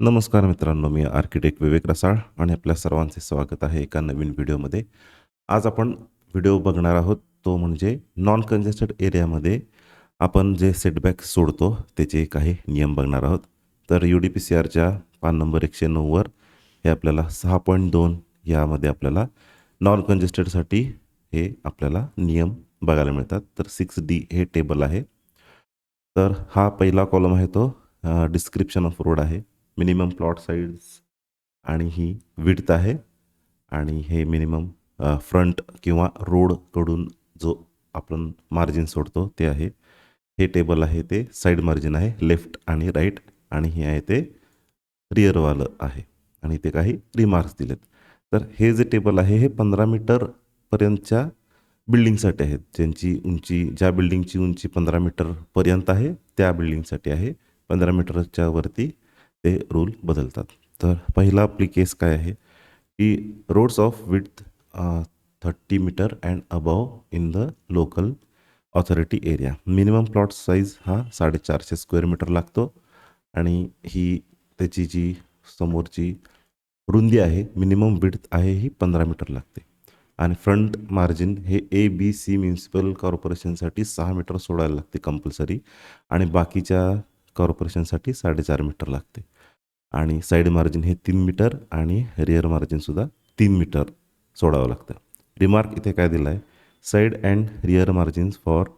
नमस्कार मित्रांनो, मी आर्किटेक्ट विवेक रसाळ आणि आपल्या सर्वांचे स्वागत आहे एका नवीन व्हिडिओमध्ये. आज आपण व्हिडिओ बघणार आहोत तो म्हणजे नॉन कंजेस्टेड एरियामध्ये आपण जे सेटबॅक सोडतो त्याचे काही नियम बघणार आहोत. तर UDPCRच्या पान नंबर 109 हे आपल्याला 6.2 यामध्ये आपल्याला नॉन कंजेस्टेडसाठी हे आपल्याला नियम बघायला मिळतात. तर 6D हे टेबल आहे. तर हा पहिला कॉलम आहे तो डिस्क्रिप्शन ऑफ रोड आहे. मिनिमम प्लॉट साईज आणि ही विड्थ आहे आणि हे मिनिमम फ्रंट किंवा रोडकडून जो आपण मार्जिन सोडतो ते आहे. हे टेबल आहे ते साईड मार्जिन आहे, लेफ्ट आणि राईट, आणि हे आहे ते रिअरवालं आहे आणि ते काही रिमार्क्स दिलेत. तर हे जे टेबल आहे हे 15 मीटरपर्यंतच्या बिल्डिंगसाठी आहेत. ज्यांची उंची, ज्या बिल्डिंगची उंची 15 मीटरपर्यंत आहे त्या बिल्डिंगसाठी आहे. 15 मीटरच्या वरती ते रूल बदलतात. तर पहिला आपली केस काय आहे की roads of width 30 metre and above in the local authority area. Minimum plot size हा 450 स्क्वेअर मीटर लागतो आणि ही त्याची जी समोरची रुंदी आहे, मिनिमम विड्थ आहे ही 15 मीटर लागते. आणि फ्रंट मार्जिन हे ABC म्युन्सिपल कॉर्पोरेशनसाठी 6 मीटर सोडायला लागते कंपल्सरी, आणि बाकीच्या कॉर्पोरेशनसाठी 4.5 मीटर लागते. आणि साईड मार्जिन हे 3 मीटर आणि रिअर मार्जिनसुद्धा 3 मीटर सोडावं लागतं. रिमार्क इथे काय दिला आहे, side and rear margins for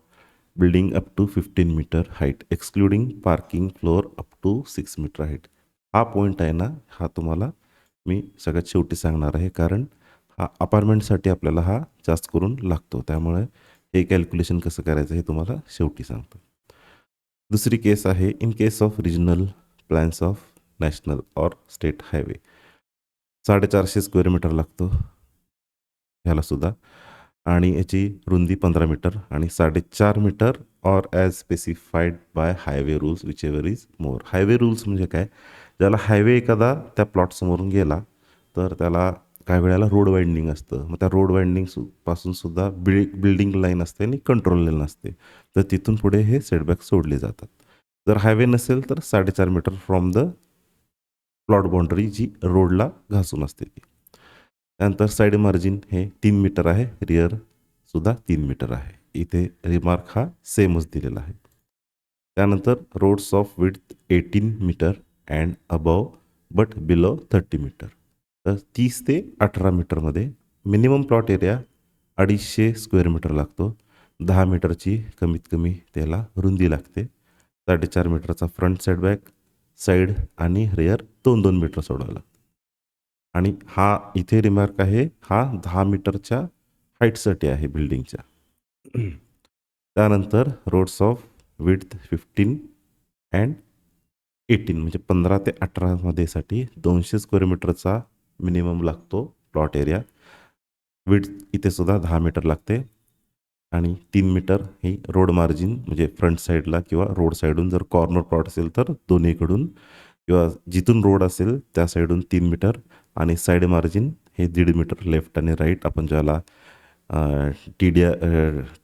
building up to 15 metre height excluding parking floor up to 6 metre height. हा पॉईंट आहे ना, हा तुम्हाला मी सगळ्यात शेवटी सांगणार आहे, कारण हा अपार्टमेंटसाठी आपल्याला हा जास्त करून लागतो. त्यामुळे हे कॅल्क्युलेशन कसं करायचं हे तुम्हाला शेवटी सांगतो. दुसरी केस आहे in case of regional plans of national or state highway. 450 square metre लागतो ह्यालासुद्धा, आणि याची रुंदी 15 मीटर आणि 4.5 metre or as specified by highway rules whichever is more. Highway rules म्हणजे काय, ज्याला हायवे एखादा त्या प्लॉटसमोरून गेला तर त्याला काही वेळेला रोड वाइंडिंग असतं. मग त्या रोड वाइंडिंग पासून सुद्धा बिल्डिंग लाईन असते आणि कंट्रोल लाईन असते. तर तिथून पुढे हे सेटबॅक सोडले जातात. जर हायवे नसेल तर 4.5 metre from the plot boundary जी रोडला घासून असते ती. त्यानंतर साईड मार्जिन हे 3 मीटर आहे, रिअरसुद्धा 3 मीटर आहे. इथे रिमार्क हा सेमच दिलेला आहे. त्यानंतर roads of width 18 metre and above but below 30 metre. तर 30 ते 18 मीटरमध्ये minimum plot area 250 square metre लागतो. 10 मीटरची कमीत कमी त्याला रुंदी लागते. 4.5 मीटरचा फ्रंट सेटबॅक, साईड आणि रिअर 2-2 मीटर सोडावं लागतं. आणि हा इथे रिमार्क आहे, हा 10 मीटरच्या हाईटसाठी आहे बिल्डिंगच्या. त्यानंतर रोड्स ऑफ विड्थ 15 अँड 18 म्हणजे 15 ते 18 साठी 200 स्क्वेअर मीटरचा मिनिमम लागतो प्लॉट एरिया. विड्थ इथे सुद्धा 10 मीटर लागते आणि 3 मीटर ही रोड मार्जिन, म्हणजे फ्रंट साईडला किंवा रोड साईडून जर कॉर्नर प्लॉट असेल तर दोन्हीकडून, किंवा जिथून रोड असेल त्या साईडून 3 मीटर, आणि साईड मार्जिन हे 1.5 मीटर लेफ्ट आणि राईट. आपण ज्याला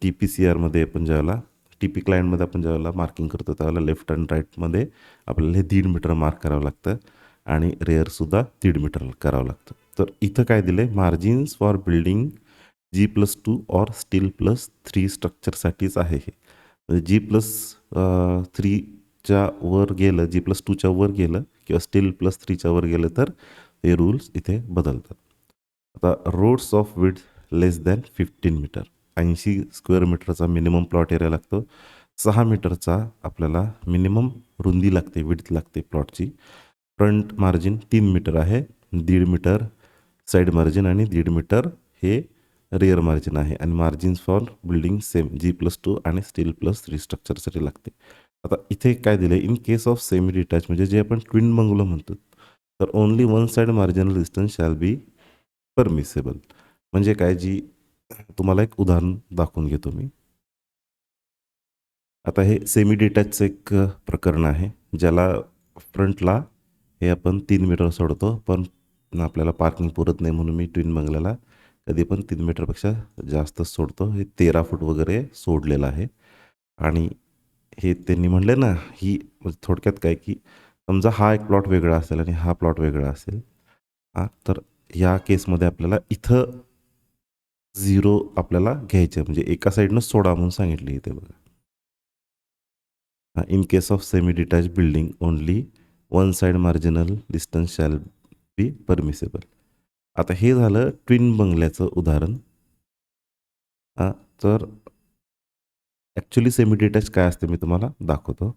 TPCRमध्ये आपण ज्यावेळेला TP क्लायंटमध्ये आपण ज्यावेळेला मार्किंग करतो त्यावेळेला लेफ्ट अँड राईटमध्ये आपल्याला हे 1.5 मीटर मार्क करावं लागतं आणि रेअरसुद्धा 1.5 मीटर करावं लागतं. तर इथं काय दिलं आहे, margins for building G+2 or स्टील+3 स्ट्रक्चरसाठीच आहे हे. म्हणजे G+3च्या वर गेलं, G+2च्या वर गेलं किंवा स्टील+3च्या वर गेलं तर हे रूल्स इथे बदलतात. आता roads of width less than 15 metre, 80 square मीटरचा मिनिमम प्लॉट एरिया लागतो. 6 मीटरचा आपल्याला मिनिमम रुंदी लागते, विड्थ लागते प्लॉटची. फ्रंट मार्जिन 3 मीटर आहे, 1.5 मीटर साईड मार्जिन आणि 1.5 मीटर हे रिअर मार्जिन आहे. आणि margins for building same G+2 आणि स्टील+3 स्ट्रक्चरसाठी लागते. आता इथे काय दिलं आहे, in case of semi detach म्हणजे जे आपण ट्विन बंगलो म्हणतो, तर only one side marginal distance shall बी परमिसेबल. म्हणजे काय, जी तुम्हाला एक उदाहरण दाखवून घेतो मी. आता हे सेमी डिटॅचचं एक प्रकरण आहे, ज्याला फ्रंटला हे आपण 3 मीटर सोडतो, पण आपल्याला पार्किंग पुरत नाही म्हणून मी ट्विन बंगल्याला कधी पण 3 मीटरपेक्षा जास्त सोडतो. हे 13 फूट वगैरे सोडलेलं आहे. आणि हे त्यांनी म्हणले ना, ही थोडक्यात काय की समजा हा एक प्लॉट वेगळा असेल आणि हा प्लॉट वेगळा असेल, तर या केसमध्ये आपल्याला इथं 0 आपल्याला घ्यायचे, म्हणजे एका साईडनं सोडा म्हणून सांगितले इथे बघा. In case of semi detach building only one side marginal distance shall B permissible. आता हे झालं ट्विन बंगल्याचं उदाहरण. तर ॲक्च्युली सेमी डिटॅच काय असते मी तुम्हाला दाखवतो.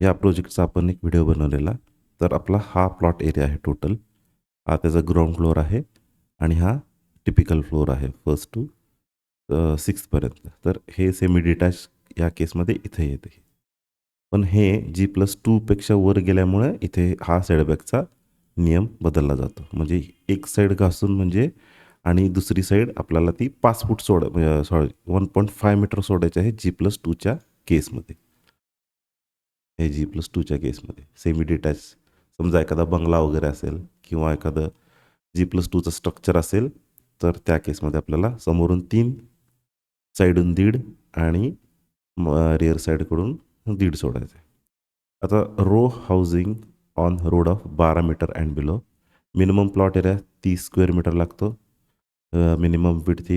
या प्रोजेक्टचा आपण एक व्हिडिओ बनवलेला. तर आपला हा प्लॉट एरिया आहे टोटल. हा त्याचा ग्राउंड फ्लोअर आहे आणि हा टिपिकल फ्लोअर आहे फर्स्ट टू 6पर्यंत. तर हे सेमी डिटॅच या केसमध्ये इथे येते. पण हे G+2पेक्षा वर गेल्यामुळे इथे हा सेटबॅकचा नियम बदलला जातो. म्हणजे एक साईड घासून म्हणजे आणि दुसरी साईड आपल्याला ती 5 फूट सॉरी 1.5 मीटर सोडायची आहे G+2च्या केसमध्ये. हे G+2च्या केसमध्ये सेमी डिटॅच समजा एखादा बंगला वगैरे असेल किंवा एखादं G+2चं स्ट्रक्चर असेल, तर त्या केसमध्ये आपल्याला समोरून 3, साईडून 1.5 आणि रिअर साईडकडून 1.5 सोडायचं आहे. आता row housing on road of 12 metre and below. Minimum plot area 30 square metre लागतो. मिनिमम विड्थ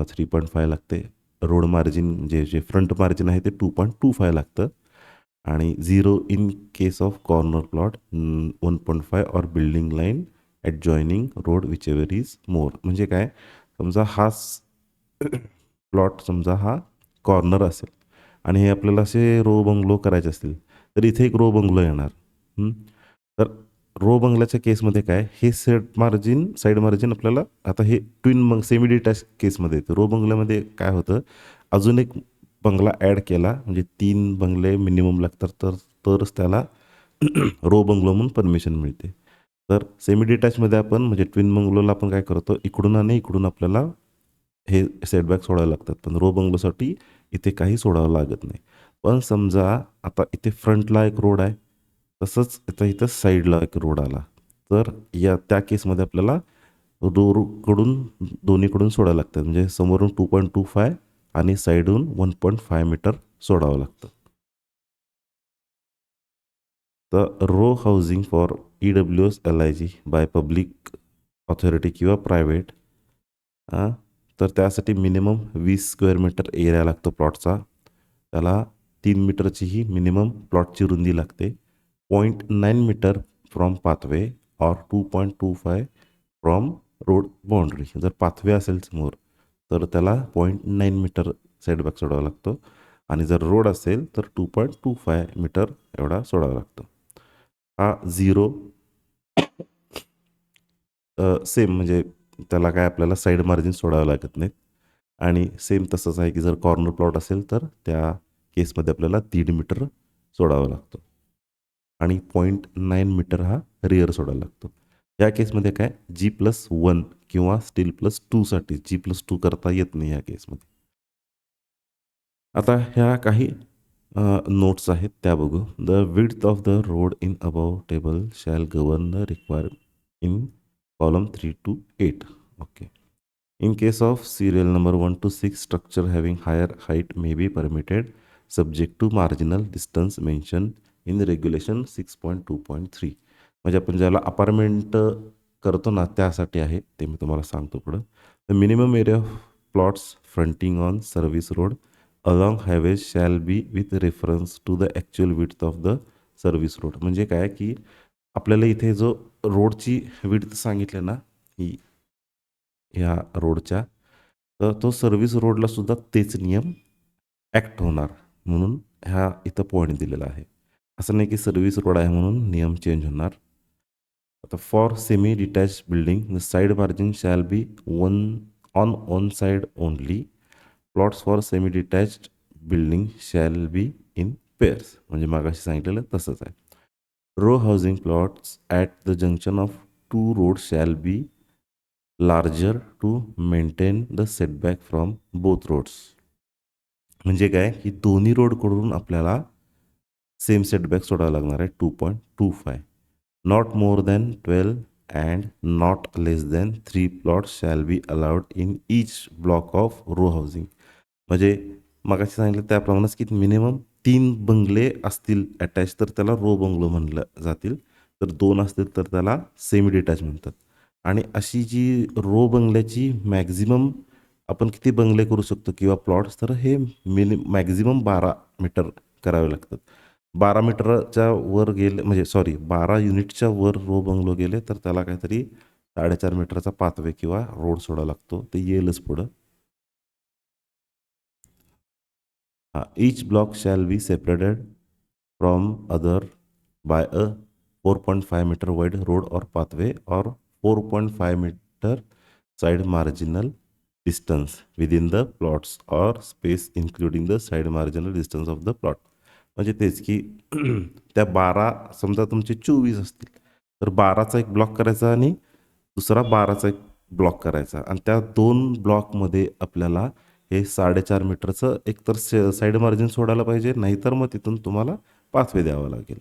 3.5 लागते. रोड मार्जिन म्हणजे जे फ्रंट मार्जिन आहे ते 2.25 लागतं. आणि 0 in case of corner plot 1.5 or building line adjoining road whichever is more. म्हणजे काय, समजा प्लॉट समजा हा कॉर्नर असेल आणि हे आपल्याला असे रो बंगलो करायचे असतील, तर इथे एक रो बंगलो येणार. तर रो बंगल्याच्या केसमध्ये काय, हे साईड मार्जिन आपल्याला आता हे ट्विन सेमी डिटॅच केसमध्ये येतं. रो बंगल्यामध्ये काय होतं, अजून एक बंगला ॲड केला म्हणजे 3 बंगले मिनिमम लागतात, तरच त्याला रो बंगलो म्हणून परमिशन मिळते. तर सेमी डिटॅचमध्ये आपण म्हणजे ट्विन बंगलोला आपण काय करतो, इकडून आणि इकडून आपल्याला हे सेटबॅक सोडावे लागतात. पण रो बंगलोसाठी इथे काही सोडावं लागत नाही. पण समजा आता इथे फ्रंटला एक रोड आहे, तसंच आता इथं साईडला एक रोड आला, तर त्या केसमध्ये आपल्याला दोन्हीकडून सोडावं लागतात. म्हणजे समोरून 2.25 आणि साईडहून 1.5 मीटर सोडावं लागतं. तर row housing for EWS LIG by public authority किंवा प्रायव्हेट, तर त्यासाठी मिनिमम 20 स्क्वेअर मीटर एरिया लागतो प्लॉटचा. त्याला 3 मीटरची ही मिनिमम प्लॉटची रुंदी लागते. 0.9 metre from pathway or 2.25 from road boundary. जर पाथवे असेल समोर तर त्याला 0.9 मीटर सेटबॅक सोडावा लागतो आणि जर रोड असेल तर 2.25 मीटर एवढा सोडावा लागतो. हा 0 सेम म्हणजे त्याला काय आपल्याला साईड मार्जिन सोडावं लागत नाहीत. आणि सेम तसंच आहे की जर कॉर्नर प्लॉट असेल तर त्या केसमध्ये आपल्याला 1.5 मीटर सोडावा लागतो आणि 0.9 मीटर हा रिअर सोडायला लागतो. या केसमध्ये काय G+1 किंवा G+2साठी G+2 करता येत नाही या केसमध्ये. आता ह्या काही नोट्स आहेत त्या बघू. The width of the road in above table shall govern the require in column 3 to 8. Okay. In case of serial number 1 to 6, structure having higher height may be permitted subject to marginal distance mentioned in regulation 6.2.3. म्हणजे आपण ज्याला apartment करतो ना त्यासाठी आहे ते मी तुम्हाला सांगतो पुढं. The minimum area of plots fronting on service road along highways shall be with reference to the actual width of the service road. म्हणजे काय की आपल्याला इथे जो रोडची विड्थ सांगितले ना ही ह्या रोडच्या, तर तो सर्व्हिस रोडला सुद्धा तेच नियम ॲक्ट होणार म्हणून ह्या इथं पॉईंट दिलेला आहे. असं नाही की सर्व्हिस रोड आहे म्हणून नियम चेंज होणार. आता for semi detach building the side margin shall be on side only. Plots for semi detached building shall be in pairs. म्हणजे मागाशी सांगितलेलं तसंच आहे. Row housing plots at the junction of 2 road shall be larger to maintain the setback from both roads. म्हणजे काय की दोन्ही रोडकडून आपल्याला सेम सेटबॅक सोडावा लागणार आहे 2.25. Not more than 12 and not less than 3 plot shall be allowed in each block of row housing. म्हणजे मगाशी सांगितलं त्याप्रमाणेच की मिनिमम 3 बंगले असतील अटॅच तर त्याला रो बंगलो म्हणलं जातील. तर 2 असतील तर त्याला सेमी डिटॅच म्हणतात. आणि अशी जी रो बंगल्याची मॅक्झिमम आपण किती बंगले करू शकतो किंवा प्लॉट्स तर हे मॅक्झिमम 12 मीटर करावे लागतात. 12 मीटरच्या वर गेले म्हणजे सॉरी 12 युनिटच्या वर रो बंगलो गेले तर त्याला काहीतरी 4.5 मीटरचा पाथवे किंवा रोड सोडावा लागतो. ते येईलच पुढं. Each block shall be separated from other by a 4.5 meter wide road or pathway or 4.5 meter side marginal distance within the plots or space including the side marginal distance of the plot. म्हणजे तेच की त्या 12 समजा तुमचे 24 असतील तर 12चा एक block करायचा आणि दुसरा 12चा एक ब्लॉक करायचा आणि त्या 2 ब्लॉकमध्ये आपल्याला हे 4.5 मीटरचं एकतर साईड मार्जिन सोडायला पाहिजे, नाहीतर मग तिथून तुम्हाला पाथवे द्यावा लागेल.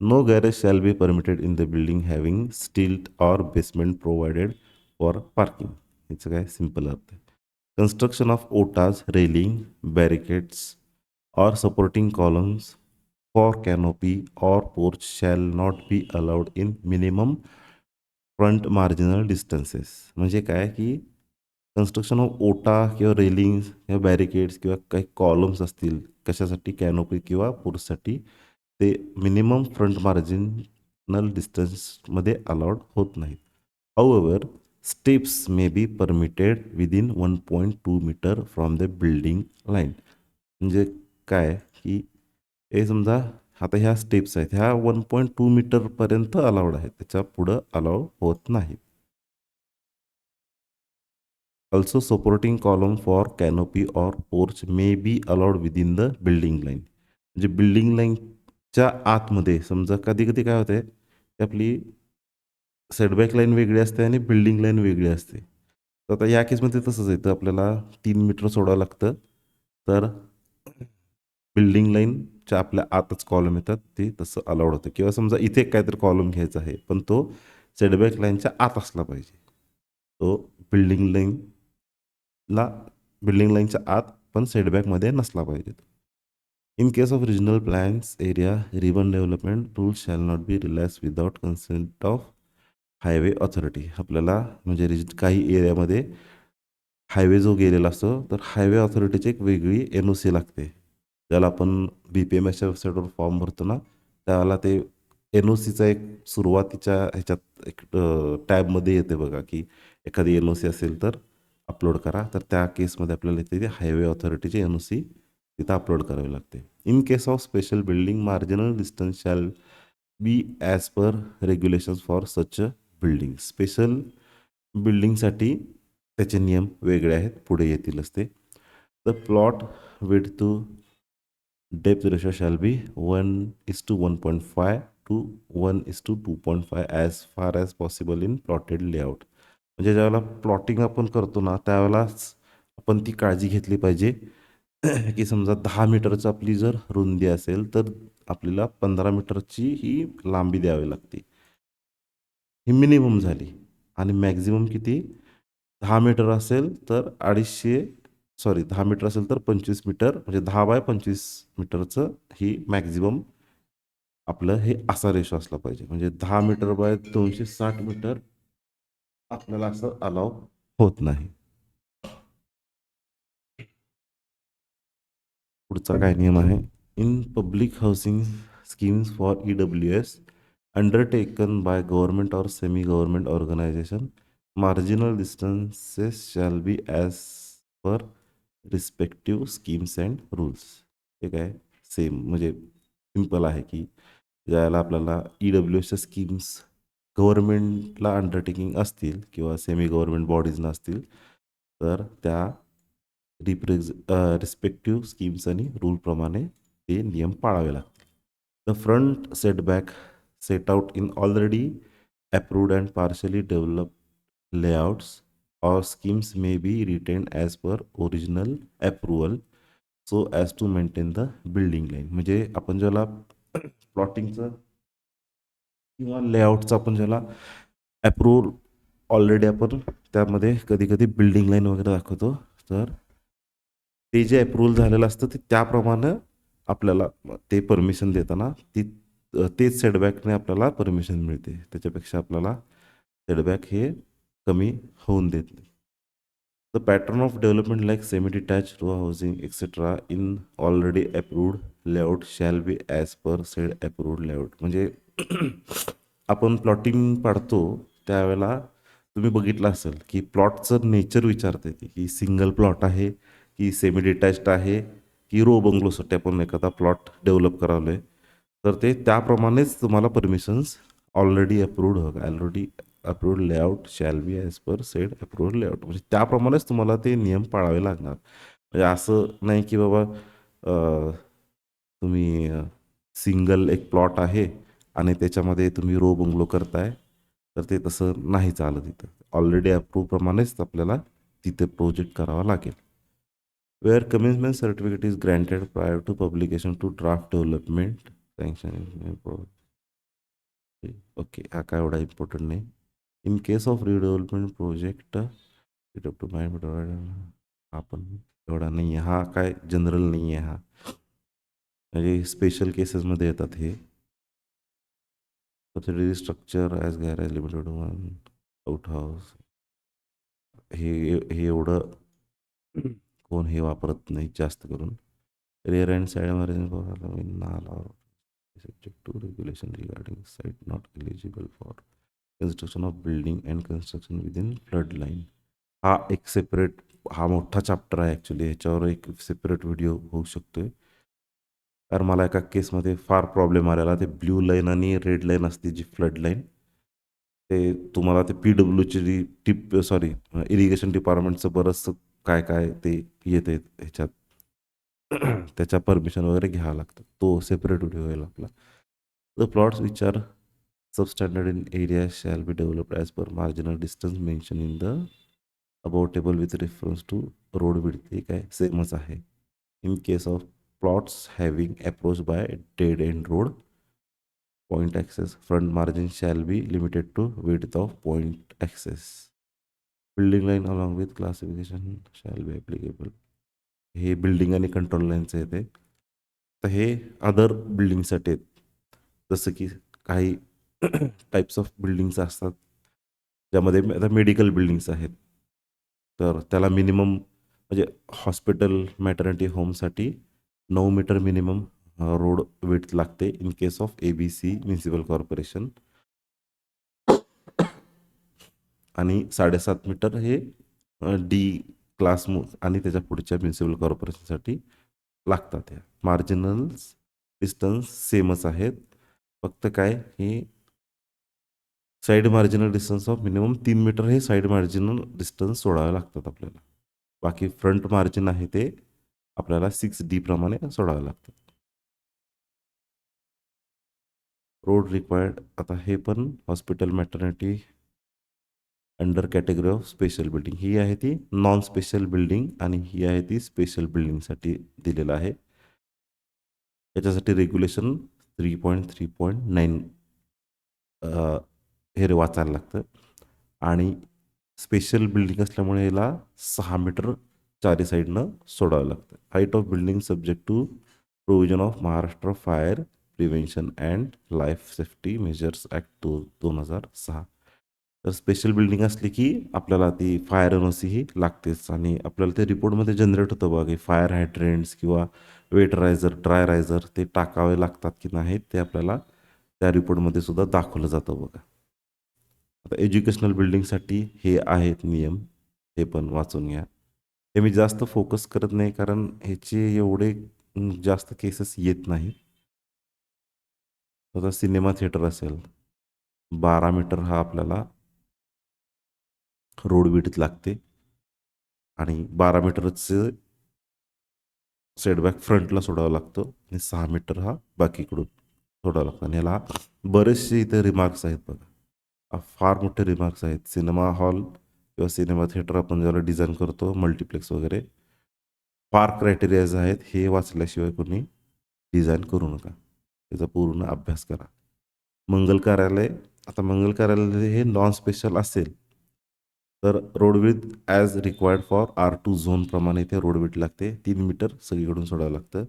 No garage shall be permitted in the building having stilt or basement provided for parking. याचं काय सिंपल अर्थ आहे. कन्स्ट्रक्शन ऑफ ओटाज, railing, barricades or supporting columns for canopy or porch shall not be allowed in minimum front marginal distances. म्हणजे काय की construction of ओटा किंवा रेलिंग्स किंवा बॅरिकेड्स किंवा काही कॉलम्स असतील कशासाठी कॅनोपी किंवा पोर्चसाठी ते मिनिमम फ्रंट मार्जिनल डिस्टन्समध्ये अलाउड होत नाहीत. However steps may be permitted within 1.2 metre from the building line. म्हणजे काय की हे समजा आता ह्या स्टेप्स आहेत ह्या 1.2 मीटरपर्यंत अलाउड आहेत, त्याच्या पुढं अलाउ होत नाहीत. Also supporting column for canopy or porch may be allowed within the building line. म्हणजे बिल्डिंग लाईनच्या आतमध्ये समजा कधी कधी काय होते की आपली सेटबॅक लाईन वेगळी असते आणि बिल्डिंग लाईन वेगळी असते. तर आता या केसमध्ये तसंच आहे तर आपल्याला 3 मीटर सोडावं लागतं. तर बिल्डिंग लाईनच्या आपल्या आतच कॉलम येतात ते तसं अलाउड होतं किंवा समजा इथे काहीतरी कॉलम घ्यायचा आहे पण तो सेटबॅक लाईनच्या आत असला पाहिजे. तो बिल्डिंग लाईनला बिल्डिंग लाईनच्या आत पण सेटबॅकमध्ये नसला पाहिजे. In case of regional plans area ribbon development rule shall not B relax without consent of highway authority. आपल्याला म्हणजे काही एरियामध्ये हायवे जो गेलेला असतो तर हायवे ऑथॉरिटीची एक वेगळी NOC लागते. ज्याला आपण BPMSच्या वेबसाईटवर फॉर्म भरतो ना त्यावेळेला ते NOCचा एक सुरुवातीच्या ह्याच्यात एक टॅबमध्ये येते बघा की एखादी NOC असेल तर अपलोड करा. तर त्या केसमध्ये आपल्याला इथे हायवे ऑथॉरिटीची NOC तिथं अपलोड करावी लागते. In case of special building marginal distance shall be as per regulations for such building. Special बिल्डिंगसाठी त्याचे नियम वेगळे आहेत, पुढे येतीलच ते. The plot width to depth ratio shall be 1:1.5 to 1:2.5 as far as possible in plotted layout. म्हणजे ज्यावेळेला प्लॉटिंग आपण करतो ना त्यावेळेलाच आपण ती काळजी घेतली पाहिजे की समजा 10 मीटरची आपली जर रुंदी असेल तर आपल्याला 15 मीटरची ही लांबी द्यावी लागते. ही मिनिमम झाली आणि मॅक्झिमम किती 10 मीटर असेल तर 250 सॉरी 10 मीटर असेल तर 25 मीटर म्हणजे 10 बाय 25 मीटरचं ही मॅक्झिमम आपलं हे असा रेशो असला पाहिजे. म्हणजे 10 मीटर बाय 260 मीटर आपल्याला असं अलाव होत नाही. पुढचा काय नियम आहे in public housing schemes for EWS undertaken by government और semi government organisation marginal distances shall be as per respective schemes and rules. हे काय सेम म्हणजे सिम्पल आहे की ज्याला आपल्याला EWSच्या स्कीम्स गव्हर्नमेंटला अंडरटेकिंग असतील किंवा सेमी गव्हर्नमेंट बॉडीजना असतील तर त्या रिस्पेक्टिव्ह स्कीम्स आणि रूलप्रमाणे ते नियम पाळावे लागतील. The front setback set out in already approved and partially developed layouts or schemes may be retained as per original approval so as to maintain the building line. म्हणजे आपण ज्याला प्लॉटिंगचं किंवा लेआउटचं आपण ज्याला अप्रूव्ह ऑलरेडी आपण त्यामध्ये कधी कधी बिल्डिंग लाईन वगैरे दाखवतो तर ते जे अप्रूव्हल झालेलं असतं ते त्याप्रमाणे आपल्याला ते परमिशन देताना तेच सेटबॅकने आपल्याला परमिशन मिळते. त्याच्यापेक्षा आपल्याला सेटबॅक हे कमी होऊन देत नाही. The pattern of development like semi detach row housing etcetera in already approved layout shall be as per said approved layout. म्हणजे आपण प्लॉटिंग पाडतो त्यावेळेला तुम्ही बघितलं असेल की प्लॉटचं नेचर विचारते ती की सिंगल प्लॉट आहे की सेमी डिटॅच्ड आहे की रो बंगलोसाठी आपण एखादा प्लॉट डेव्हलप करावलं आहे, तर ते त्याप्रमाणेच तुम्हाला permissions already approved layout shall be as per said approved layout. म्हणजे त्याप्रमाणेच तुम्हाला ते नियम पाळावे लागणार. म्हणजे असं नाही की बाबा तुम्ही सिंगल एक प्लॉट आहे आणि त्याच्यामध्ये तुम्ही रो बंगलो करताय, तर ते तसं नाही चालत इथं. ऑलरेडी अप्रूव्ह प्रमाणेच आपल्याला तिथे प्रोजेक्ट करावा लागेल. Where commencement certificate is granted prior to publication to draft development sanction. Okay, हा काय एवढा इम्पॉर्टंट नाही. In case of redevelopment project it up to हा पण एवढा नाही आहे. हा काय जनरल नाही आहे. हा म्हणजे स्पेशल केसेसमध्ये येतात हे. Subsidiary structure as garage limited one out house, हे हे एवढं कोण हे वापरत नाही जास्त करून. रेअर अँड साईड मॅरेज नाला subject to regulation regarding site not eligible for construction of building and construction within flood line. हा एक सेपरेट, हा मोठा चॅप्टर आहे ॲक्च्युली. ह्याच्यावर एक सेपरेट व्हिडिओ होऊ शकतोय. कारण मला एका केसमध्ये फार प्रॉब्लेम आलेला. ते ब्ल्यू लाईन आणि रेड लाईन असते जी फ्लड लाईन, ते तुम्हाला ते सॉरी इरिगेशन डिपार्टमेंटचं बरंचसं काय काय ते येते ह्याच्यात. त्याच्या परमिशन वगैरे घ्यावं लागतं. तो सेपरेट व्हिडिओ होईल आपला. The plots which are substandard in area shall be developed as per marginal distance mention in the about table with reference to road width. हे काय सेमच आहे. In case of plots having approach by dead end road point access, front margin shall be limited to width of point access. Building line along with classification shall be applicable. हे building आणि control लाईनचं येते. तर हे other बिल्डिंगसाठी आहेत. जसं की काही types of buildings असतात ज्यामध्ये आता मेडिकल बिल्डिंग्स आहेत, तर त्याला मिनिमम म्हणजे हॉस्पिटल मॅटर्निटी होमसाठी 9 मीटर मिनिमम रोड विड्थ लागते in case of ABC municipal corporation, आणि 7.5 मीटर हे डी क्लास आणि त्याच्या पुढच्या म्युन्सिपल कॉर्पोरेशनसाठी लागतात. या मार्जिनल डिस्टन्स सेमच आहेत. फक्त काय हे side marginal distance of minimum 3 metre हे साईड मार्जिनल डिस्टन्स सोडावे लागतात आपल्याला. बाकी फ्रंट मार्जिन आहे ते आपल्याला 6D प्रमाणे सोडावे लागतात. रोड रिक्वायर्ड, आता हे पण hospital maternity under category of special building. ही आहे ती नॉन स्पेशल बिल्डिंग आणि ही आहे ती स्पेशल बिल्डिंगसाठी दिलेलं आहे. याच्यासाठी रेग्युलेशन 3.3.9 हे वाचायला लागतं. आणि स्पेशल बिल्डिंग असल्यामुळे याला 6 मीटर चारी साईडनं सोडावं लागतं. Height of building subject to provision of Maharashtra fire prevention and life safety measures act 2006. तर स्पेशल बिल्डिंग असली की आपल्याला ती फायर एनओसी ही लागतेच. आणि आपल्याला ते रिपोर्टमध्ये जनरेट होतं बघा की फायर हायड्रेंट्स किंवा वेट रायझर, ड्राय रायझर ते टाकावे लागतात की नाहीत, ते आपल्याला त्या रिपोर्टमध्ये सुद्धा दाखवलं जातं बघा. आता एज्युकेशनल बिल्डिंगसाठी हे आहेत नियम, हे पण वाचून घ्या. हे मी जास्त फोकस करत नाही कारण ह्याचे एवढे जास्त केसेस येत नाही. आता सिनेमा थिएटर असेल, 12 मीटर हा आपल्याला रोड विड्थ लागते आणि 12 मीटरचं सेटबॅक फ्रंटला सोडावा लागतो आणि 6 मीटर हा बाकीकडून सोडावा लागतो. आणि ह्याला बरेचसे इथे रिमार्क्स आहेत बघा. फार मोठे रिमार्क्स आहेत. सिनेमा हॉल किंवा सिनेमा थिएटर आपण ज्याला डिझाईन करतो, मल्टिप्लेक्स वगैरे, फार क्रायटेरियाज आहेत. हे वाचल्याशिवाय कोणी डिझाईन करू नका. त्याचा पूर्ण अभ्यास करा. मंगल कार्यालय, आता मंगल कार्यालय हे नॉन स्पेशल असेल तर road width as required for R2 झोनप्रमाणे इथे रोड विड्थ लागते 3 मीटर सगळीकडून सोडावं लागतं.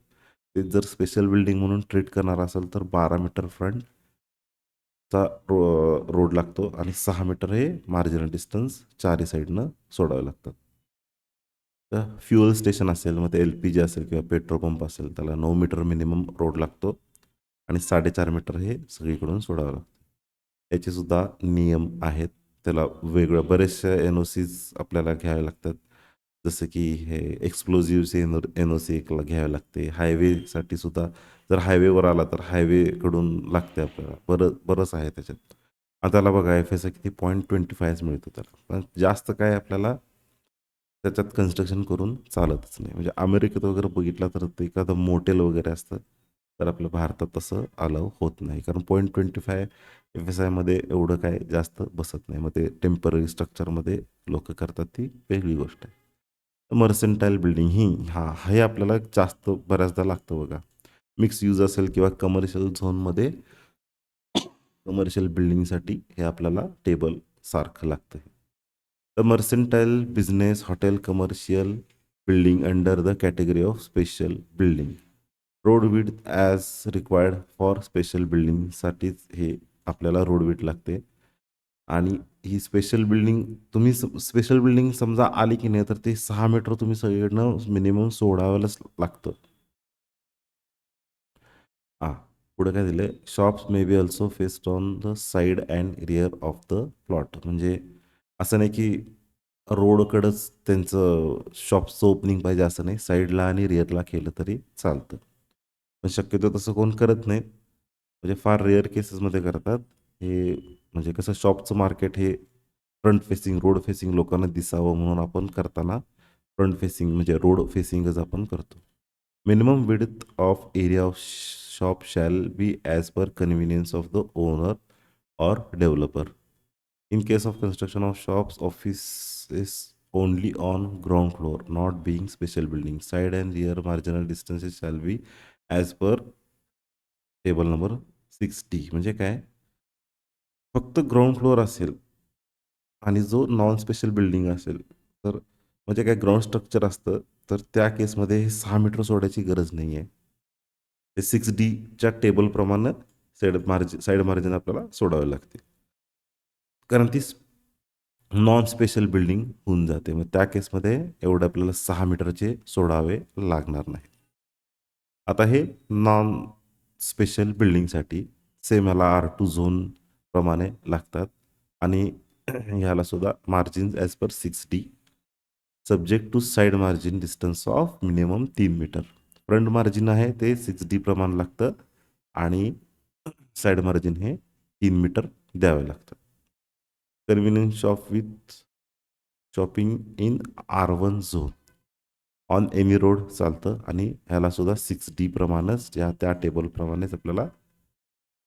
ते जर स्पेशल बिल्डिंग म्हणून ट्रीट करणार असेल तर 12 मीटर फ्रंटचा रोड लागतो आणि 6 मीटर हे मार्जिनल डिस्टन्स चारही साईडनं सोडावे लागतात. तर फ्युएल स्टेशन असेल, मग ते LPG असेल किंवा पेट्रोल पंप असेल, त्याला 9 मीटर मिनिमम रोड लागतो आणि 4.5 मीटर हे सगळीकडून सोडावं लागतं. याचेसुद्धा नियम आहेत. त्याला वेगळं बरेचसे NOCs आपल्याला घ्यावे लागतात. जसं की हे एक्सप्लोजिव्हचे NOC एकला घ्यावे लागते. हायवेसाठी सुद्धा जर हायवेवर आला तर हायवेकडून लागते आपल्याला. बरंच आहे त्याच्यात. आता त्याला बघा FSI किती 0.25 मिळतो त्याला. पण जास्त काय आपल्याला त्याच्यात कन्स्ट्रक्शन करून चालतच नाही. म्हणजे अमेरिकेत वगैरे बघितलं तर ते एखादं मोटेल वगैरे असतं, तर आपल्या भारतात तसं अलाऊ होत नाही. कारण 0.25 FSIमध्ये एवढं काय जास्त बसत नाही. मग ते टेम्पररी स्ट्रक्चरमध्ये लोकं करतात ती वेगळी गोष्ट आहे. मर्सेंटाईल बिल्डिंग हे आपल्याला जास्त बऱ्याचदा लागतं बघा. मिक्स यूज असेल किंवा कमर्शियल झोनमध्ये कमर्शियल बिल्डिंगसाठी हे आपल्याला टेबल सारखं लागतं. The mercantile business hotel commercial building under the category of special building. Road width as required for special बिल्डिंगसाठीच हे आपल्याला रोड विड्थ लागते. आणि ही स्पेशल बिल्डिंग तुम्ही स्पेशल बिल्डिंग समजा आली की नाही तर ते 6 मीटर तुम्ही सगळीकडनं मिनिमम सोडावंच लागतं. हां. पुढे काय दिलं आहे, shops may be also faced on the side and rear of the plot. म्हणजे असं नाही की रोडकडंच त्यांचं शॉप्सचं ओपनिंग पाहिजे असं नाही. साईडला आणि रिअरला केलं तरी चालतं. पण शक्यतो तसं कोण करत नाहीत. म्हणजे फार रेअर केसेसमध्ये करतात. हे म्हणजे कसं शॉपचं मार्केट हे फ्रंट फेसिंग, रोड फेसिंग लोकांना दिसावं म्हणून आपण करताना फ्रंट फेसिंग म्हणजे रोड फेसिंगच आपण करतो. Minimum width of area of shop shall be as per convenience of the owner or developer. In case of construction of shops, offices only on ground floor, not being special building. Side and rear marginal distances shall be as per table number 6D. म्हणजे काय, फक्त ground floor असेल आणि जो non special building असेल तर म्हणजे काय ग्राउंड स्ट्रक्चर असतं तर त्या केसमध्ये हे 6 मीटर सोडायची गरज नाही आहे. ते 6Dच्या टेबलप्रमाणे साईड मार्जिन आपल्याला सोडावे लागते. कारण ती नॉन स्पेशल बिल्डिंग होऊन जाते. मग त्या केसमध्ये एवढं आपल्याला 6 मीटरचे सोडावे लागणार नाही. आता हे नॉन स्पेशल बिल्डिंगसाठी सेम ह्याला R2 झोन प्रमाणे लागतात आणि ह्याला सुद्धा margin as per 6D subject to side margin distance of minimum 3 metre. Front margin आहे ते 6D प्रमाण लागतं आणि साईड मार्जिन हे 3 मीटर द्यावे लागतं. Convenience shop with shopping in R1 zone on any road चालतं आणि ह्याला सुद्धा 6D प्रमाणेच त्या टेबलप्रमाणेच आपल्याला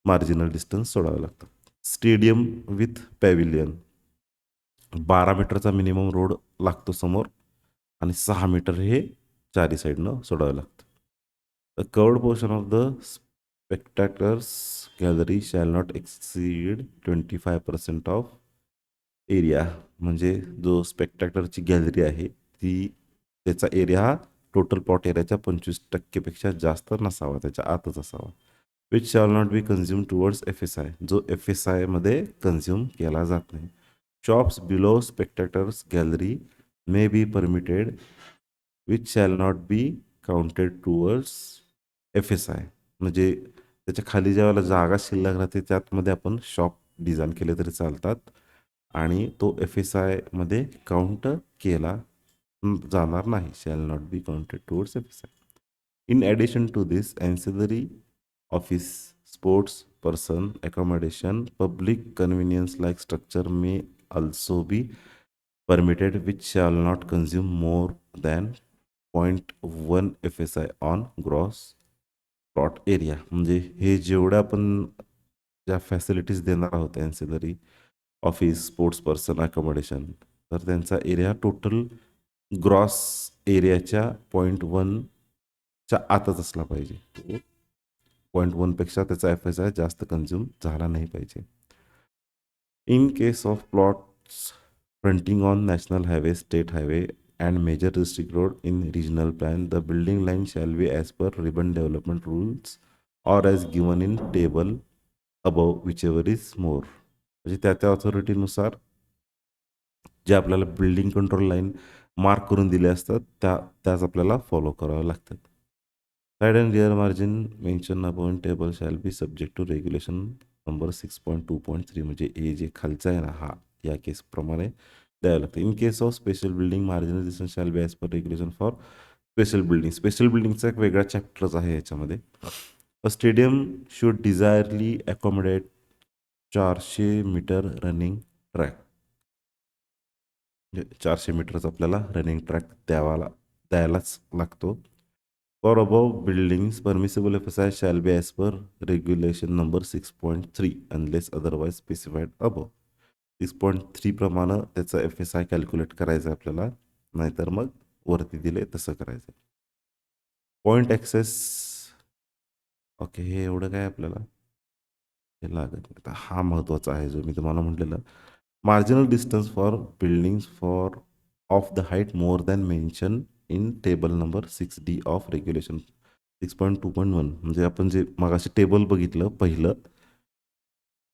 मार्जिनल डिस्टन्स सोडावं लागतं. स्टेडियम विथ पॅव्हिलियन 12 मीटरचा मिनिमम रोड लागतो समोर आणि 6 मीटर हे चारी साईडनं सोडावं लागतं. The curved portion of the spectators gallery shall not exceed 25% of area. म्हणजे जो स्पेक्टॅक्टरची गॅलरी आहे ती त्याचा एरिया हा टोटल प्लॉट एरियाच्या 25% जास्त नसावा, त्याच्या आतच असावा. Which shall not be consume towards FSI. जो FSIमध्ये कन्झ्युम केला जात नाही. Shops below spectators gallery may be permitted which shall not be counted towards FSI. म्हणजे त्याच्या खाली ज्या वेळेला जागा शिल्लक राहते त्यातमध्ये आपण शॉप डिझाईन केले तरी चालतात आणि तो FSIमध्ये काउंट केला जाणार नाही. Shall not be counted towards FSI. In addition to this ancillary office, sports, person, accommodation, public convenience like structure may also be permitted which shall not consume more than 0.1 FSI on gross plot area. म्हणजे हे जेवढं आपण ज्या facilities देणार आहोत ॲन्सिलरी office, sports person, accommodation, तर त्यांचा area total gross एरियाच्या 0.1च्या आतच असला पाहिजे. 0.1पेक्षा त्याचा FSI जास्त कन्झ्युम झाला नाही पाहिजे. In case of plots fronting on national highway, state highway, and major district road in regional plan, the building line shall be as per urban development rules or as given in table above, whichever is more. म्हणजे त्या ऑथॉरिटीनुसार जे आपल्याला building control line mark करून दिले असतात त्याच आपल्याला follow कराव्या लागतात. Side and rear margin mention upon table shall be subject to regulation number 6.2.3. म्हणजे हे जे खालचा आहे ना हा या केसप्रमाणे द्यावं लागतं. In case of special building marginal distance shall be as per regulation for special building. Special बिल्डिंगचा एक वेगळा चॅप्टरच आहे याच्यामध्ये. A stadium should desirably accommodate 400 metre running track. म्हणजे 400 मीटरचा आपल्याला रनिंग ट्रॅक द्यायलाच लागतो. For above buildings permissible FSI shall be as per regulation number 6.3 unless otherwise specified above. 6.3 प्रमाणे त्याचा FSI कॅल्क्युलेट करायचं आहे आपल्याला, नाहीतर मग वरती दिले तसं करायचं. पॉईंट ॲक्सेस ओके, हे एवढं काय आपल्याला हे लागत नाही. हा महत्त्वाचा आहे जो मी तुम्हाला म्हटलेलं. Marginal distance for buildings for of the height more than mention in table number 6D of regulation 6.2.1. म्हणजे आपण जे मगाशी टेबल बघितलं पहिलं,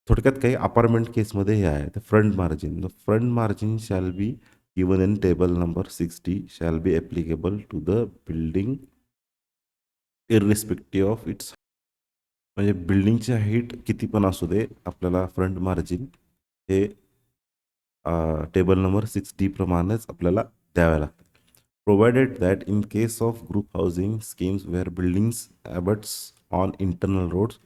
थोडक्यात काही अपार्टमेंट केसमध्ये हे आहे. तर front margin, the front margin shall be given in table number 6D shall be applicable to the building irrespective of its. म्हणजे बिल्डिंगची हाईट किती पण असू दे, आपल्याला फ्रंट मार्जिन हे टेबल नंबर 6D प्रमाणेच आपल्याला द्यावे लागतात. Provided that in case of group housing schemes where buildings abuts on internal roads,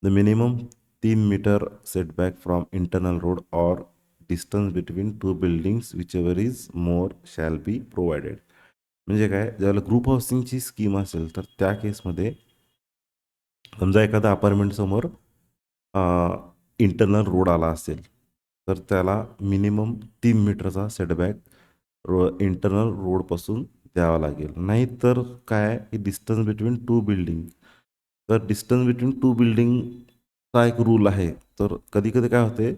the minimum 3 metre setback from internal road or distance between two buildings whichever is more shall be provided. म्हणजे काय, ज्यावेळेला group हाऊसिंगची scheme असेल तर त्या केसमध्ये समजा एखादा अपार्टमेंटसमोर internal road आला असेल तर त्याला मिनिमम 3 मीटरचा सेटबॅक इंटरनल रोडपासून द्यावा लागेल. नाहीतर काय, की डिस्टन्स बिटवीन टू बिल्डिंग, तर डिस्टन्स बिटवीन टू बिल्डिंगचा एक रूल आहे. तर कधी कधी काय होते,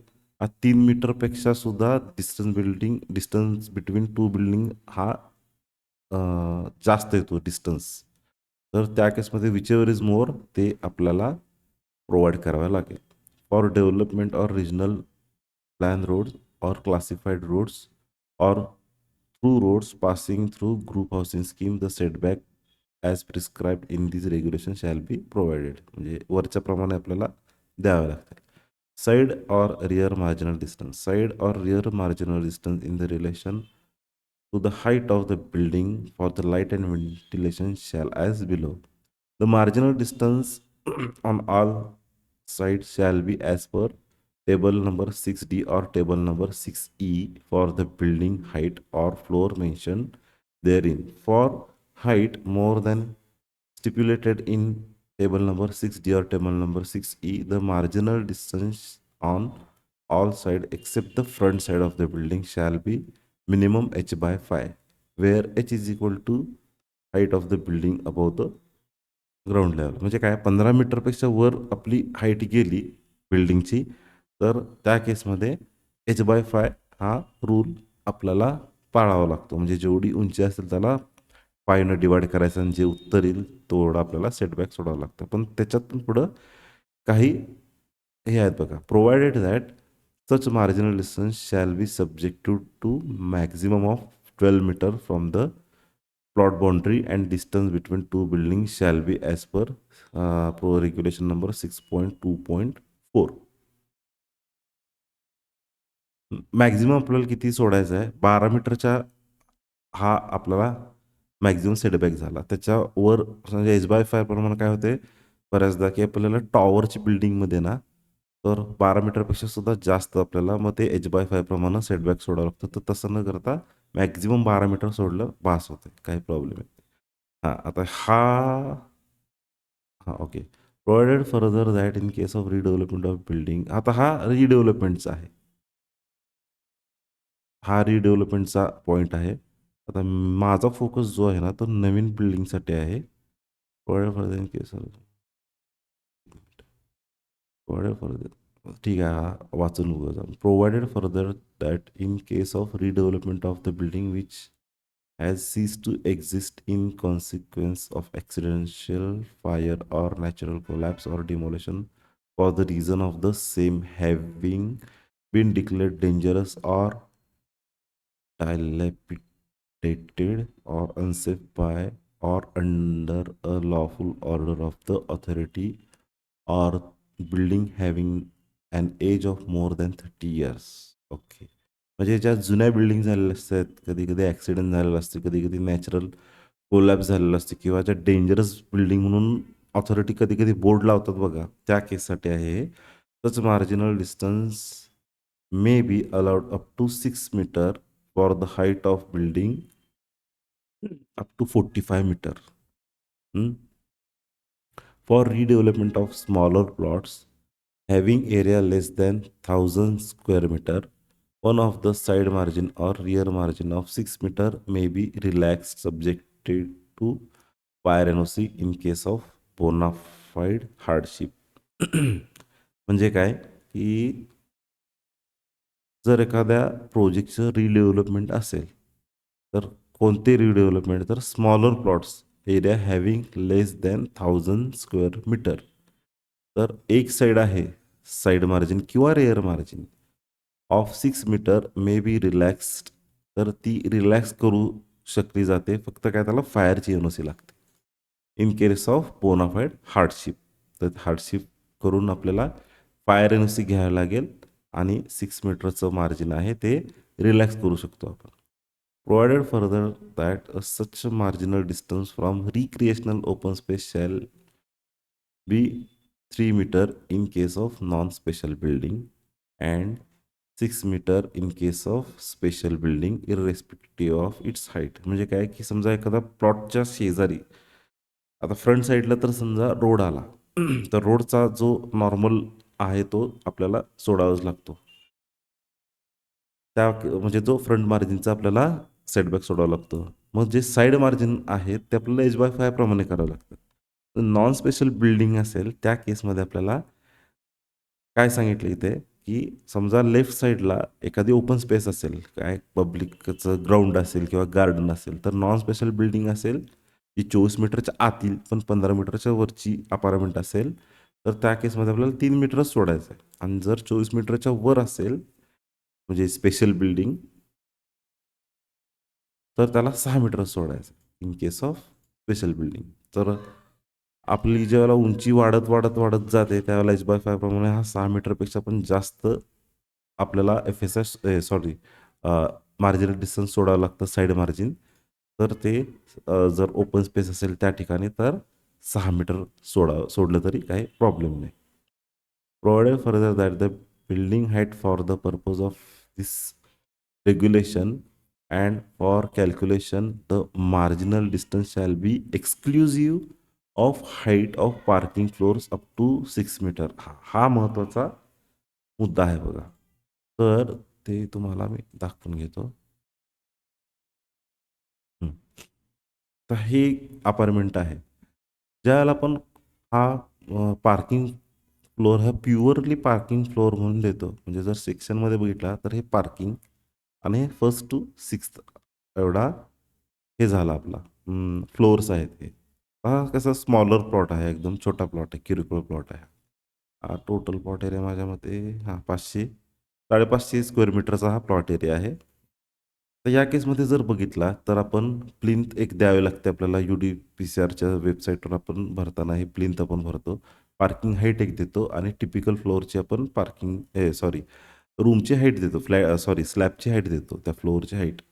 3 मीटरपेक्षा सुद्धा डिस्टन्स बिटवीन टू बिल्डिंग हा जास्त येतो डिस्टन्स. तर त्या केसमध्ये विचेवर इज मोर ते आपल्याला प्रोव्हाइड करावं लागेल. For development or regional plan roads or classified roads or through roads passing through group housing scheme the setback as prescribed in this regulation shall be provided. म्हणजे वरच्या प्रमाणे आपल्याला द्यावे लागतात. Side or rear marginal distance. Side or rear marginal distance in the relation to the height of the building for the light and ventilation shall as below. The marginal distance on all sides shall be as per table number 6D or table number 6E for the building height or floor mentioned therein. For height more than stipulated in table number 6D or table number 6E, the marginal distance on all sides except the front side of the building shall be minimum h by 5, where h is equal to height of the building above the ground level. म्हणजे काय, 15 मीटरपेक्षा वर आपली height गेली बिल्डिंगची तर त्या केसमध्ये h/5 हा रूल आपल्याला पाळावा लागतो. म्हणजे जेवढी उंची असेल त्याला 5 डिवाइड करायचं आणि जे उत्तर येईल तेवढं आपल्याला सेटबॅक सोडावं लागतं. पण त्याच्यातून पुढं काही हे आहेत बघा. Provided that such marginal distance shall be subjected to maximum of 12 metre from the plot boundary and distance between two building shall be as per regulation number 6.2.4. Maximum आपल्याला किती सोडायचं आहे, 12 मीटरच्या हा आपल्याला मॅक्झिमम सेटबॅक झाला. त्याच्यावर म्हणजे h/5 प्रमाणे काय होते बऱ्याचदा, की आपल्याला टॉवरची बिल्डिंगमध्ये ना तर 12 मीटरपेक्षा सुद्धा जास्त आपल्याला मग ते h/5 प्रमाणे सेटबॅक सोडावं लागतं. तर तसं न करता मॅक्झिमम 12 मीटर सोडलं बास होते, काही प्रॉब्लेम आहे. हां, आता हां okay. Provided further that in case of redevelopment of building. आता हा रिडेव्हलपमेंटचा आहे, हा रिडेव्हलपमेंटचा पॉईंट आहे. आता माझा फोकस जो आहे ना तो नवीन बिल्डिंगसाठी आहे. Provided further in case of provided further ठीक आहे, हा वाचून बघूया. Provided further that in case of redevelopment of the building which has ceased to exist in consequence of accidental fire or natural collapse or demolition for the reason of the same having been declared dangerous or dilapidated or unsafe by or under a lawful order of the authority or building having an age of more than 30 years. Okay, म्हणजे ज्या जुन्या building झालेल्या असतात, कधी कधी accident झालेला असते, कधी कधी नॅचरल कोलॅप्स झालेलं असते, किंवा ज्या डेंजरस बिल्डिंग म्हणून ऑथॉरिटी कधी कधी बोर्ड लावतात बघा, त्या केससाठी आहे हे. तच marginal distance may be allowed up to 6 metre for the height of building up to 45 metre. For redevelopment of smaller plots having area less than 1000 square meter, one of the side margin or rear margin of 6 meter may be relaxed subjected to fire NOC in case of bona fide hardship. म्हणजे काय की जर एखाद्या प्रोजेक्टचं redevelopment असेल, तर कोणते redevelopment, तर smaller plots area having less than 1000 square metre. तर एक साईड आहे साईड मार्जिन किंवा rear margin of 6 metre may be relaxed, तर ती रिलॅक्स करू शकली जाते, फक्त काय त्याला फायरची एनओसी लागते in case of bona fide hardship. तर हार्डशिप करून आपल्याला फायर एनओसी घ्यावी लागेल आणि 6 मीटरचं मार्जिन आहे ते रिलॅक्स करू शकतो आपण. Provided further that such marginal distance from recreational open space shall be 3 metre in case of non special building and 6 metre in case of special building irrespective of its height. म्हणजे काय की समजा एखादा प्लॉटच्या शेजारी, आता फ्रंट साईडला तर समजा रोड आला, तर रोडचा जो नॉर्मल आहे तो आपल्याला सोडावाच लागतो. त्या म्हणजे जो फ्रंट मार्जिनचा आपल्याला सेटबॅक सोडावा लागतो. मग जे साईड मार्जिन आहे ते आपल्याला H/5 प्रमाणे करावं लागतं. नॉन स्पेशल बिल्डिंग असेल त्या केसमध्ये आपल्याला काय सांगितलं इथे, की समजा लेफ्ट साईडला एखादी ओपन स्पेस असेल, काय पब्लिकचं ग्राउंड असेल किंवा गार्डन असेल, तर नॉन स्पेशल बिल्डिंग असेल जी 24 मीटरच्या आतील पण 15 मीटरच्या वरची अपार्टमेंट असेल, तर त्या केसमध्ये आपल्याला 3 मीटरच सोडायचं आहे. आणि जर 24 मीटरच्या वर असेल म्हणजे स्पेशल बिल्डिंग, तर त्याला 6 मीटर सोडायचं in case of special building. तर आपली ज्यावेळेला उंची वाढत वाढत वाढत जाते त्यावेळेला H/5 प्रमाणे हा 6 मीटरपेक्षा पण जास्त आपल्याला एस सॉरी मार्जिनल डिस्टन्स सोडावं लागतं साईड मार्जिन. तर ते जर ओपन स्पेस असेल त्या ठिकाणी तर 6 मीटर सोडलं तरी काही प्रॉब्लेम नाही. Provided further that the building height for the purpose of this regulation and for calculation the marginal distance shall be exclusive of height of parking floors up to 6 metre. हा महत्त्वाचा मुद्दा आहे बघा. तर ते तुम्हाला मी दाखवून घेतो. हं. तर हे अपार्टमेंट आहे. ज्यावेळेला आपण हा पार्किंग फ्लोअर हा प्युअरली पार्किंग फ्लोअर म्हणून देतो. म्हणजे जर सेक्शनमध्ये बघितला तर हे पार्किंग आणि फर्स्ट टू सिक्स्थ एवढा हे झाला आपला फ्लोअर्स आहेत हे. हा कसा स्मॉलर प्लॉट आहे, एकदम छोटा प्लॉट आहे, किरकोळ प्लॉट आहे. हा टोटल प्लॉट एरिया माझ्या मते 500-550 स्क्वेअर मीटरचा हा प्लॉट एरिया आहे. तर या केसमध्ये जर बघितला तर आपण प्लिंथ एक द्यावे लागते आपल्याला. UDPCRच्या वेबसाईटवर आपण भरताना हे प्लिंथ आपण भरतो. पार्किंग हाईट एक देतो आणि टिपिकल फ्लोअरची आपण रूमची हाईट देतो, स्लॅबची हाईट देतो, त्या फ्लोअरची हाईट.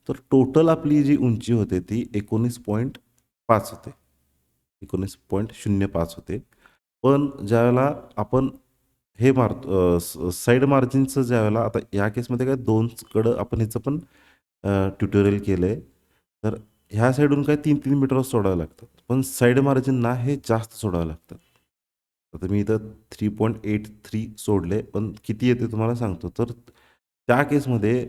तर टोटल आपली जी उंची होते ती 19.5 होते, 19.05 होते. पण ज्यावेळेला आपण हे मारतो साईड मार्जिनचं, ज्यावेळेला आता या केसमध्ये काय दोनकडं आपण ह्याचं पण ट्युटोरियल केलं आहे. तर ह्या साईडून काय 3-3 मीटर सोडावं लागतात, पण साईड मार्जिनना हे जास्त सोडावं लागतात. आता मी इथं 3.83 सोडले, पण किती येते तुम्हाला सांगतो. तर त्या केसमध्ये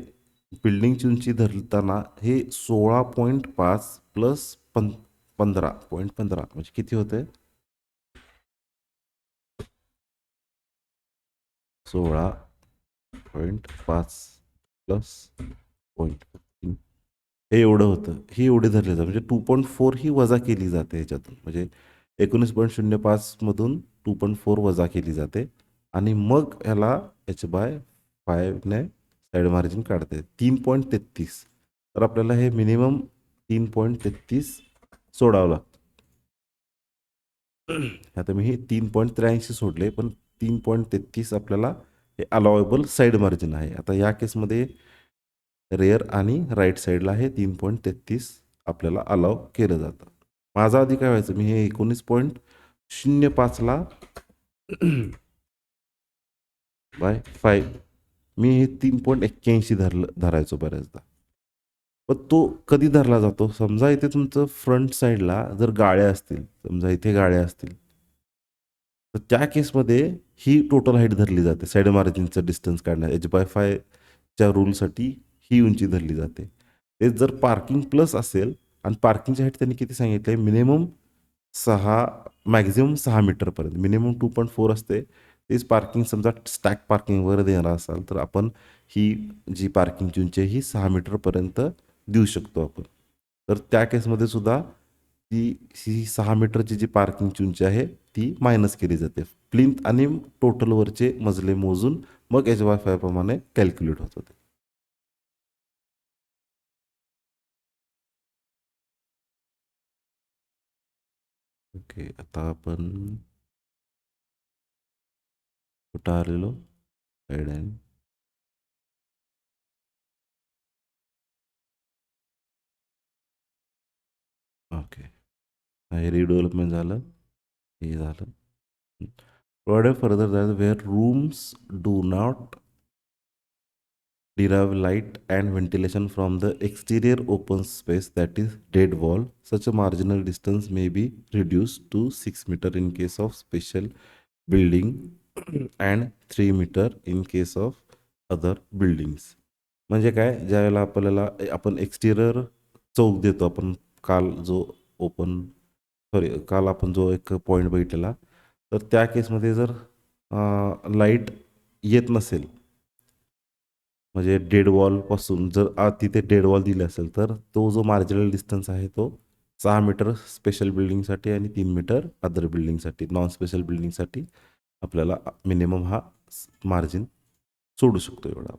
बिल्डिंगची उंची धरताना हे 16.5 प्लस 15.15 म्हणजे किती होते, 16.5 प्लस 0.15 हे एवढं होतं. ही एवढे धरले जातं म्हणजे 2.4 ही वजा केली जाते ह्याच्यातून म्हणजे 19.05 मधून 2.4 वजा केली जाते आणि मग ह्याला h/5 ने साईड मार्जिन काढते 3.33. तर आपल्याला हे मिनिमम 3.33 सोडावं लागतं. आता मी हे 3.83 सोडले पण 3.33 आपल्याला हे अलावेबल साईड मार्जिन आहे. आता या केसमध्ये रेअर आणि राईट साईडला हे 3.33 आपल्याला अलाव केलं जातं. माझा आधी काय व्हायचं मी हे 19.05ला बाय 5 मी हे 3.81 धरायचो बऱ्याचदा. पण तो कधी धरला जातो समजा इथे तुमचं फ्रंट साईडला जर गाळ्या असतील समजा इथे गाळ्या असतील तर त्या केसमध्ये ही टोटल हाईट धरली जाते साईड मार्जिनचं डिस्टन्स काढण्यात h/5च्या रूलसाठी ही उंची धरली जाते. तेच जर पार्किंग प्लस असेल आणि पार्किंगची हाईट त्यांनी किती सांगितली आहे मिनिमम 6 मॅक्झिमम 6 मीटरपर्यंत मिनिमम 2.4 असते. तेच पार्किंग समजा स्टॅक पार्किंग वगैरे देणार असाल तर आपण ही जी पार्किंगची उंची आहे ही 6 मीटरपर्यंत देऊ शकतो आपण. तर त्या केसमध्ये सुद्धा ती ही 6 मीटरची जी पार्किंगची उंची आहे ती मायनस केली जाते. प्लिंथ आणि टोटलवरचे मजले मोजून मग h/5 प्रमाणे कॅल्क्युलेट होतं ते. ओके आता आपण कुठं आलेलो गाईडलाईन ओके हे रिडेव्हलपमेंट झालं हे झालं. Provided further that where rooms do not derive light and ventilation from the exterior open space that is dead wall, such a marginal distance may be reduced to 6 meter in case of special building and 3 meter in case of other buildings. म्हणजे काय ज्यावेळेला आपल्याला आपण एक्सटिरियर चौक देतो आपण काल जो open sorry काल आपण जो एक पॉईंट बघितलेला तर त्या केसमध्ये जर लाईट येत नसेल म्हणजे डेड वॉलपासून जर तिथे डेड वॉल दिले असेल तर तो जो मार्जिनल डिस्टन्स आहे तो 6 मीटर स्पेशल बिल्डिंगसाठी आणि 3 मीटर अदर बिल्डिंगसाठी नॉन स्पेशल बिल्डिंगसाठी आपल्याला मिनिमम हा मार्जिन सोडू शकतो एवढा.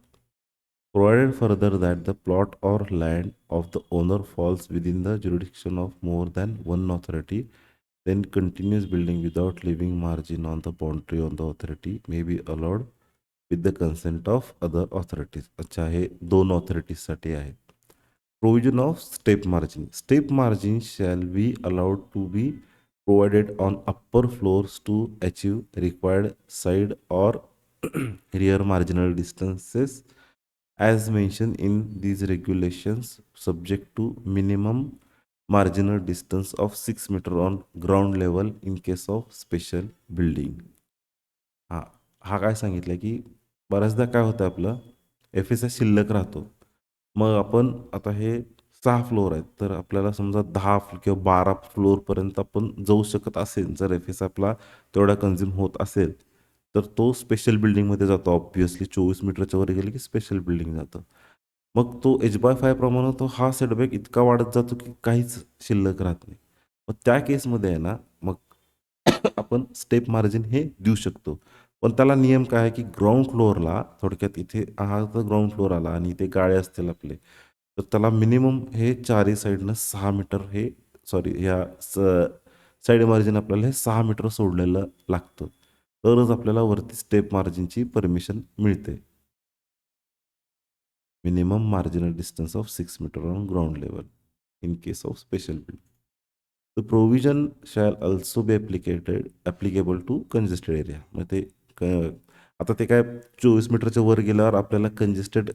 Provided further that the plot or land of the owner falls within the jurisdiction of more than one authority, then continuous building without leaving margin on the boundary on the authority may be allowed with the consent of other authorities. अच्छा हे दोन ऑथॉरिटीजसाठी आहे. Provision of step margin. Step margin shall be allowed to be provided on upper floors to achieve required side or rear marginal distances as mentioned in these regulations subject to minimum marginal distance of 6 meter on ground level in case of special building. हा हा काय सांगितलं की बऱ्याचदा काय होतं आपलं F S शिल्लक राहतो. मग आपण आता हे 6 फ्लोअर आहेत तर आपल्याला समजा 10 किंवा 12 फ्लोअरपर्यंत आपण जाऊ शकत असेल जर एफ एस आपला तेवढा कन्झ्युम होत असेल तर तो स्पेशल बिल्डिंगमध्ये जातो. ऑब्व्हियसली 24 मीटरच्या वर गेले की स्पेशल बिल्डिंग जातं. मग तो h/5 प्रमाणे तो हा सेटबॅक इतका वाढत जातो की काहीच शिल्लक राहत नाही. मग त्या केसमध्ये आहे ना मग आपण स्टेप मार्जिन हे देऊ शकतो. पण त्याला नियम काय आहे की ग्राउंड फ्लोअरला थोडक्यात इथे हा तर ग्राउंड फ्लोअर आला आणि इथे गाळे असतील आपले तर त्याला मिनिमम हे चारही साईडनं 6 मीटर हे सॉरी ह्या साईड मार्जिन आपल्याला हे 6 मीटर सोडलेलं लागतं. तरच आपल्याला वरती स्टेप मार्जिनची परमिशन मिळते. Minimum marginal distance of 6 metre on ground level in case of special building. The provision shall also be applicable to congested area. मग ते आता ते काय 24 मीटरच्या वर गेल्यावर आपल्याला कंजेस्टेड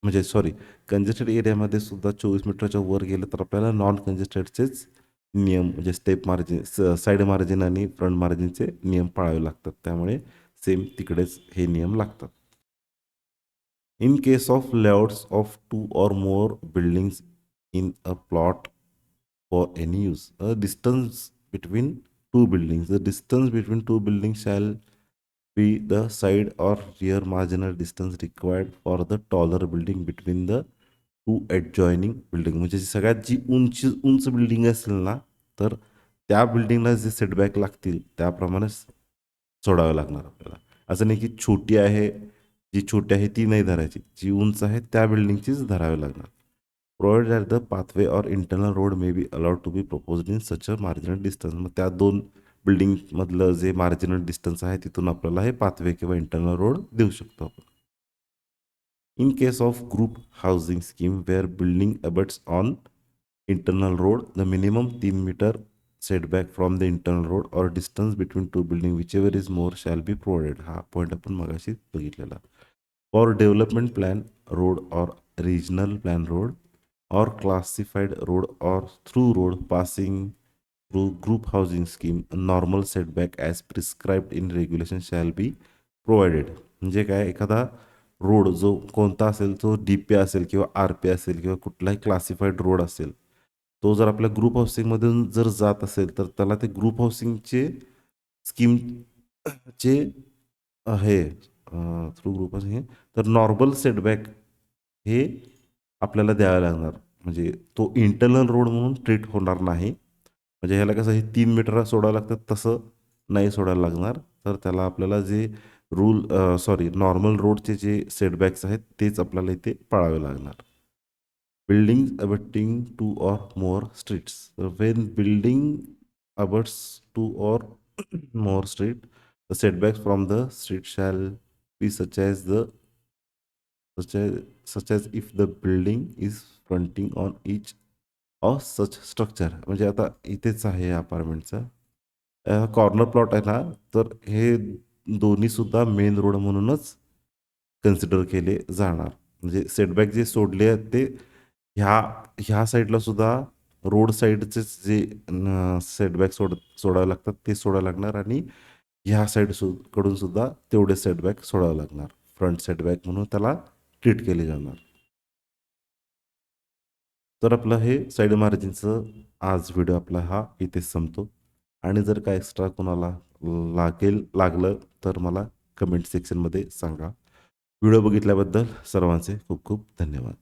म्हणजे सॉरी कंजेस्टेड एरियामध्ये सुद्धा 24 मीटरच्या वर गेलं तर आपल्याला नॉन कंजेस्टेडचेच नियम म्हणजे स्टेप मार्जिन साईड मार्जिन आणि फ्रंट मार्जिनचे नियम पाळावे लागतात. त्यामुळे सेम तिकडेच हे नियम लागतात. In case of layouts of 2 or more buildings in a plot for any use, a distance between two buildings, the distance between two buildings shall be the side or rear marginal distance required for the taller building between the two adjoining building. म्हणजे सगळ्यात जी उंच building असेल ना, तर त्या बिल्डिंगला जे setback लागतील त्याप्रमाणे सोडावं लागणार आपल्याला. असं नाही की छोटी आहे, जी छोटी आहे ती नाही धरायची, जी उंच आहे त्या बिल्डिंगचीच धरावी लागणार. Provide that the pathway or internal road may be allowed to be proposed in such a marginal distance. मग त्या दोन बिल्डिंगमधलं जे मार्जिनल डिस्टन्स आहे तिथून आपल्याला हे पाथवे किंवा इंटरनल रोड देऊ शकतो आपण. In case of group housing scheme where building abuts on internal road, the minimum 3 meter setback from the internal road or distance between two buildings, whichever is more, shall be provided. हा point आपण मगाशी बघितलेला. For development plan road or regional plan road or classified road or through road passing through group housing scheme, a normal setback as prescribed in regulation shall be provided. म्हणजे काय, एखादा road जो कोणता असेल, तो डी पी असेल किंवा R P असेल किंवा कुठलाही क्लासिफाईड रोड असेल, तो जर आपल्या ग्रुप हाऊसिंगमधून जर जात असेल तर त्याला ते ग्रुप हाऊसिंगचे स्कीमचे आहे थ्रू ग्रुप हे, तर नॉर्मल सेटबॅक हे आपल्याला द्यावं लागणार. म्हणजे तो इंटरनल रोड म्हणून ट्रीट होणार नाही. म्हणजे ह्याला कसं हे 3 मीटर सोडावं लागतं, तसं नाही सोडायला लागणार. तर त्याला आपल्याला जे सॉरी नॉर्मल रोडचे जे सेटबॅक्स आहेत तेच आपल्याला इथे पाळावे लागणार. Building abutting to or more streets. When building abuts two or more street, the setbacks from the street shall be such as if the building is fronting on each of such structure. म्हणजे आता इथेच आहे अपार्टमेंटचा corner plot आहे ना, तर हे दोन्ही सुद्धा मेन रोड म्हणूनच कन्सिडर केले जाणार. म्हणजे सेटबॅक जे सोडले आहेत ते ह्या ह्या साईडला सुद्धा रोड साईडचेच जे सेटबॅक सोडावे लागतात ते सोडावे लागणार आणि ह्या कडून सुद्धा तेवढे सेटबॅक सोडावे लागणार. फ्रंट सेटबॅक म्हणून त्याला ट्रीट केले जाणार. तर आपलं हे साईड मार्जिनचं आज व्हिडिओ आपला हा इथेच संपतो. आणि जर काय एक्स्ट्रा कोणाला लागलं तर मला कमेंट सेक्शनमध्ये सांगा. व्हिडिओ बघितल्याबद्दल सर्वांचे खूप खूप धन्यवाद.